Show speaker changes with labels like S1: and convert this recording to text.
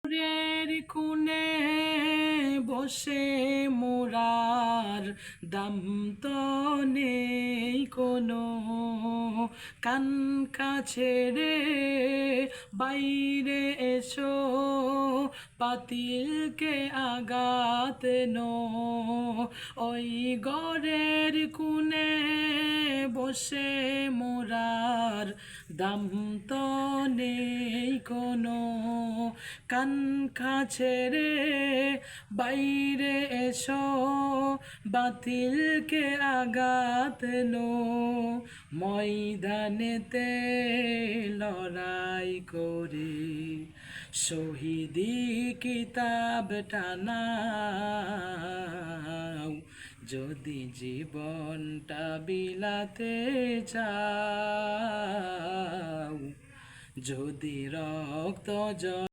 S1: রের কোণে বসে মোরার দাম তো নেই কোনো, কান কাছে রে বাইরে এসো, পাতিলকে আঘাত নো। ওই ঘরের কোণে বসে মোরার দাম তো নেই কোনো, কান কাছে রে বাইরে এসো, বাতিলকে আঘাত নো। ময়দানেতে লড়াই করে শহীদি কিতাব টানাও, যদি জীবনটা বিলাতে চাও, যদি রক্ত